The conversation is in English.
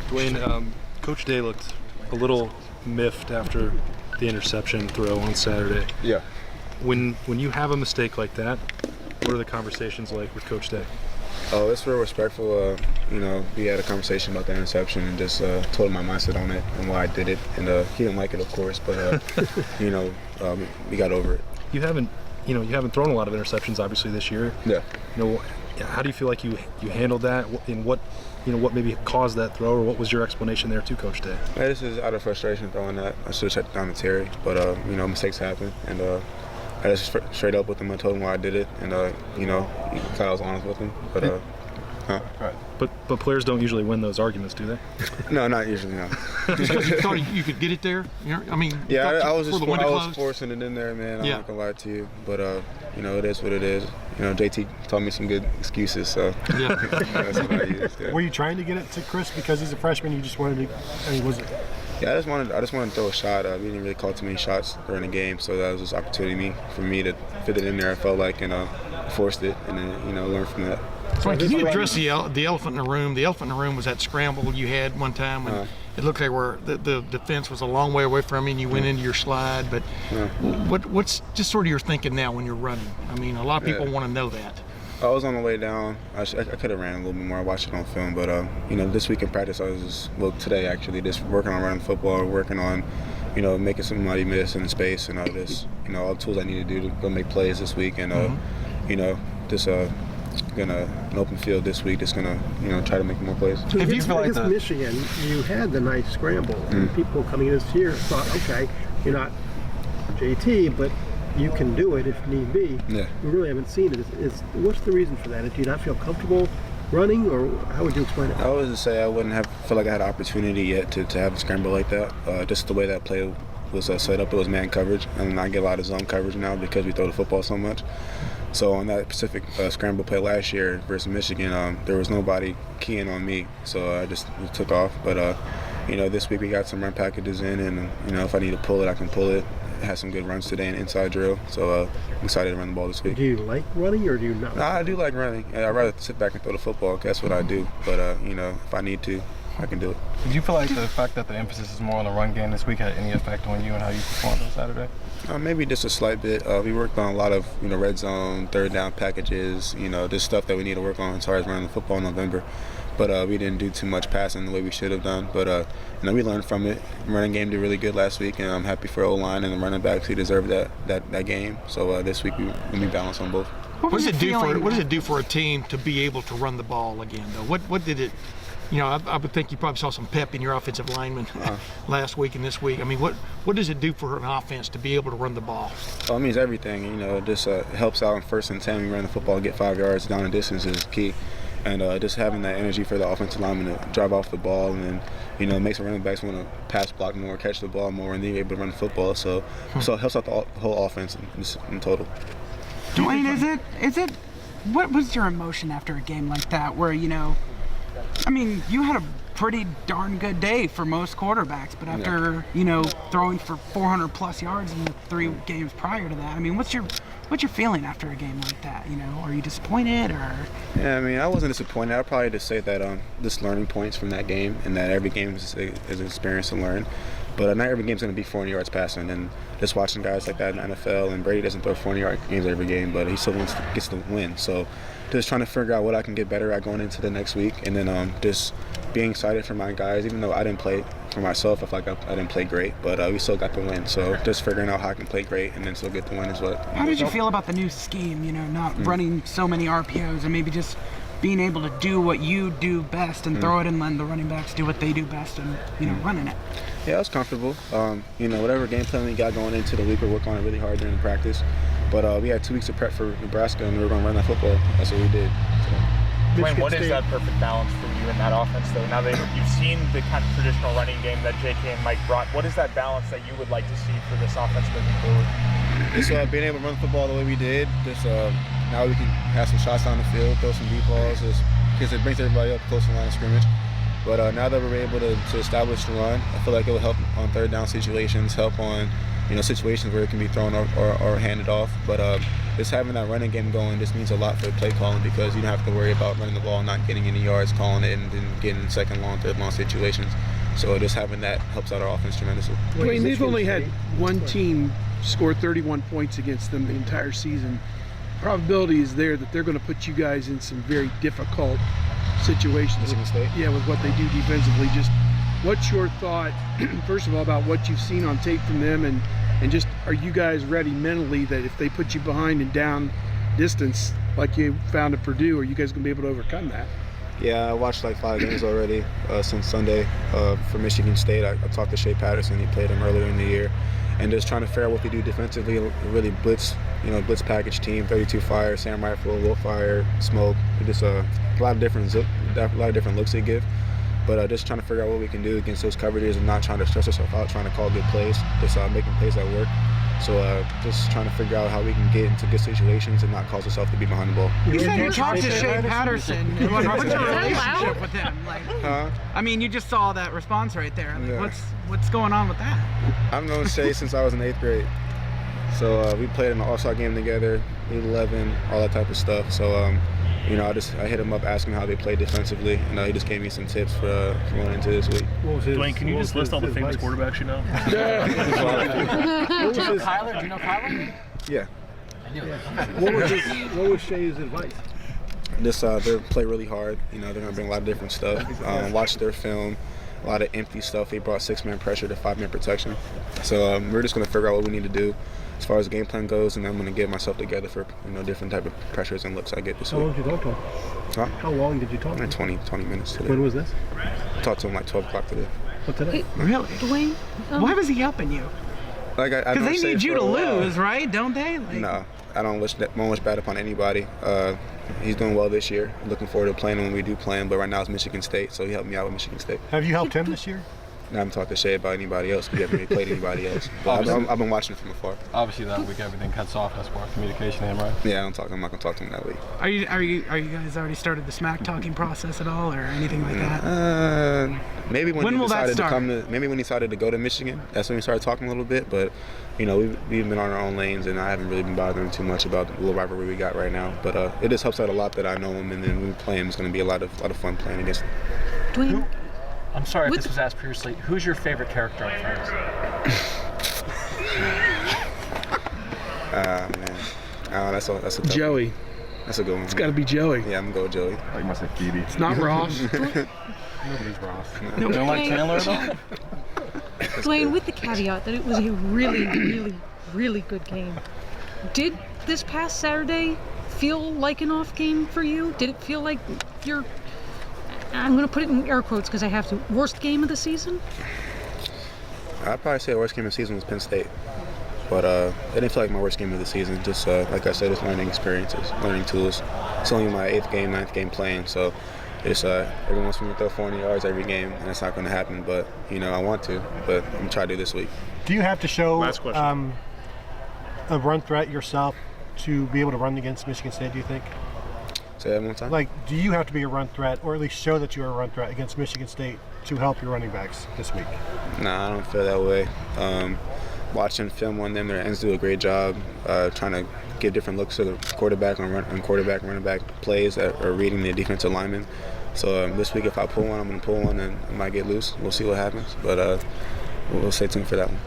Dwayne, Coach Day looked a little miffed after the interception throw on Saturday. Yeah. When you have a mistake like that, what are the conversations like with Coach Day? Oh, it's real respectful. We had a conversation about the interception and just told him my mindset on it and why I did it. And he didn't like it, of course, but we got over it. You haven't thrown a lot of interceptions, obviously, this year. Yeah. How do you feel like you handled that? And what maybe caused that throw, or what was your explanation there to Coach Day? This is out of frustration throwing that. I should have checked down to Terry, but mistakes happen, and I just straight up with him. I told him why I did it, and he thought I was honest with him. But Right. But players don't usually win those arguments, do they? No, not usually. No. Just because you thought you could get it there? I mean, Yeah, I was closed? forcing it in there, man. I'm Yeah. not gonna lie to you, but it is what it is. JT taught me some good excuses, so Yeah. that's what I used. Yeah. Were you trying to get it to Chris because he's a freshman? You just wanted to. I mean, was it? Yeah, I just wanted to throw a shot. We didn't really call too many shots during the game, so that was just opportunity for me to fit it in there. I felt like, forced it, and then learn from that. So can you address the elephant in the room? The elephant in the room was that scramble you had one time when it looked like where the defense was a long way away from you and you went into your slide. But what's just sort of your thinking now when you're running? I mean, a lot of people want to know that. I was on the way down. I could have ran a little bit more. I watched it on film, but this week in practice, today actually, just working on running football, working on, making somebody miss in space and all this, all the tools I need to do to go make plays this week, and just gonna an open field this week. Just gonna try to make more plays. So if you feel like Michigan, you had the nice scramble, and people coming in this year thought, okay, you're not JT, but you can do it if need be. Yeah. We really haven't seen it. What's the reason for that? Do you not feel comfortable running, or how would you explain it? I would say I wouldn't feel like I had an opportunity yet to have a scramble like that. Just the way that play was set up, it was man coverage, and I get a lot of zone coverage now because we throw the football so much. So on that specific scramble play last year versus Michigan, there was nobody keying on me, so I just took off. But this week we got some run packages in, and if I need to pull it, I can pull it. I had some good runs today in inside drill, so I'm excited to run the ball this week. Do you like running, or do you not? No, I do like running. I'd rather sit back and throw the football. That's what I do. But if I need to, I can do it. Did you feel like the fact that the emphasis is more on the run game this week had any effect on you and how you performed on Saturday? Maybe just a slight bit. We worked on a lot of red zone, third down packages. Just stuff that we need to work on as far as running the football in November. But we didn't do too much passing the way we should have done. But we learned from it. The running game did really good last week, and I'm happy for O-line and the running backs who deserved that game. So this week we balance on both. What does it do for a team to be able to run the ball again, though? What did it? I would think you probably saw some pep in your offensive linemen last week and this week. I mean, what does it do for an offense to be able to run the ball? Well, it means everything. Just helps out in 1st and 10 when you run the football, get 5 yards down the distance is key. And just having that energy for the offensive lineman to drive off the ball, and then makes the running backs want to pass block more, catch the ball more, and then be able to run the football. So it helps out the whole offense in total. Dwayne, is it? What was your emotion after a game like that, where I mean, you had a pretty darn good day for most quarterbacks, but after throwing for 400 plus yards in the 3 games prior to that, I mean, what's your feeling after a game like that? Are you disappointed, or? Yeah, I mean, I wasn't disappointed. I'd probably just say that just learning points from that game, and that every game is an experience to learn. But not every game's going to be 400 yards passing, and just watching guys like that in the NFL, and Brady doesn't throw 400-yard games every game, but he still gets to win. So just trying to figure out what I can get better at going into the next week, and then just being excited for my guys. Even though I didn't play for myself, I feel like I didn't play great, but we still got the win. So just figuring out how I can play great and then still get the win as well. How did you feel about the new scheme, not running so many RPOs, and maybe just being able to do what you do best and throw it and let the running backs do what they do best and, running it? Yeah, I was comfortable. Whatever game plan we got going into the week, we're working on it really hard during the practice. But we had 2 weeks of prep for Nebraska, and we were going to run that football. That's what we did. So. Dwayne, what is that perfect balance for you in that offense, though? Now that you've seen the kind of traditional running game that JK and Mike brought, what is that balance that you would like to see for this offense moving forward? Just being able to run the football the way we did. Just now we can have some shots down the field, throw some deep balls, because it brings everybody up close to the line of scrimmage. But now that we're able to establish the run, I feel like it will help on third down situations, help on situations where it can be thrown or handed off. But just having that running game going just means a lot for play calling because you don't have to worry about running the ball, not getting any yards, calling it, and then getting second long, third long situations. So just having that helps out our offense tremendously. Dwayne, they've only had one team score 31 points against them the entire season. Probability is there that they're going to put you guys in some very difficult situations. Michigan State? Yeah, with what they do defensively. Just what's your thought, first of all, about what you've seen on tape from them, and just are you guys ready mentally that if they put you behind and down distance like you found at Purdue, are you guys going to be able to overcome that? Yeah, I watched like 5 games already since Sunday for Michigan State. I talked to Shea Patterson. He played him earlier in the year. And just trying to figure out what we do defensively, really blitz package team, 32 fire, Sam Rifle, Wolf fire, smoke. Just a lot of different looks they give. But just trying to figure out what we can do against those coverages and not trying to stress ourselves out, trying to call good plays, just making plays that work. So just trying to figure out how we can get into good situations and not cause ourselves to be behind the ball. You said you talked to Shea Patterson. What's your relationship with him? Like, I mean, you just saw that response right there. Like, Yeah. What's going on with that? I've known Shea since I was in 8th grade. So we played in an all-star game together, 8-11, all that type of stuff. So I hit him up asking how they play defensively, and he just gave me some tips for going into this week. Dwayne, can you just list all the famous quarterbacks you know? Do you know Kyler? Do you know Kyler? Yeah. What was Shea's advice? Just they play really hard. They're gonna bring a lot of different stuff. Watch their film, a lot of empty stuff. He brought 6-man pressure to 5-man protection. So we're just gonna figure out what we need to do as far as the game plan goes, and I'm gonna get myself together for different type of pressures and looks I get this How long week. did you talk to him? Huh? How long did you talk to him? 20 minutes today. When was this? Talked to him like 12 o'clock today. What today? Really? Dwayne, Why was he helping you? Like I Because they need you to lose, right? Don't they? Like, No, I don't wish bad upon anybody. He's doing well this year. Looking forward to playing when we do play him, but right now it's Michigan State, so he helped me out with Michigan State. Have you helped him this year? I haven't talked to Shea about anybody else because we haven't really played anybody else. But I've been watching from afar. Obviously, that week everything cuts off as far as communication to him, right? Yeah, I'm not gonna talk to him that week. Are you guys already started the smack talking process at all, or anything like that? Maybe when he will that decided to start? maybe when he decided to go to Michigan, that's when we started talking a little bit. But we've been on our own lanes, and I haven't really been bothering too much about the little rivalry we got right now. But it just helps out a lot that I know him, and then when we play him, it's going to be a lot of fun playing against him. Dwayne, I'm sorry if this was asked previously. Who's your favorite character on Friends? Man, that's a tough Joey. one. That's a good one. It's got to be Joey. Yeah, I'm gonna go with Joey. Like must say Phoebe. It's not Ross. Nobody's Ross. no, You don't like Dwayne, Chandler at all? Dwayne, with the caveat that it was a really, really, really good game. Did this past Saturday feel like an off game for you? Did it feel like your, I'm going to put it in air quotes because I have to, worst game of the season? I'd probably say the worst game of the season was Penn State. But it didn't feel like my worst game of the season. Just like I said, it's learning experiences, learning tools. It's only my 8th game, 9th game playing, so it's everyone wants me to throw 400 yards every game, and it's not going to happen. But I want to. But I'm gonna try to do this week. Do you have to show Last question. a run threat yourself to be able to run against Michigan State, do you think? Say that one more time. Like, do you have to be a run threat, or at least show that you're a run threat against Michigan State to help your running backs this week? Nah, I don't feel that way. Watching film on them, their ends do a great job trying to give different looks to the quarterback and running back plays that are reading the defensive linemen. So this week, if I pull one, I'm going to pull one, and I might get loose. We'll see what happens, but we'll stay tuned for that one.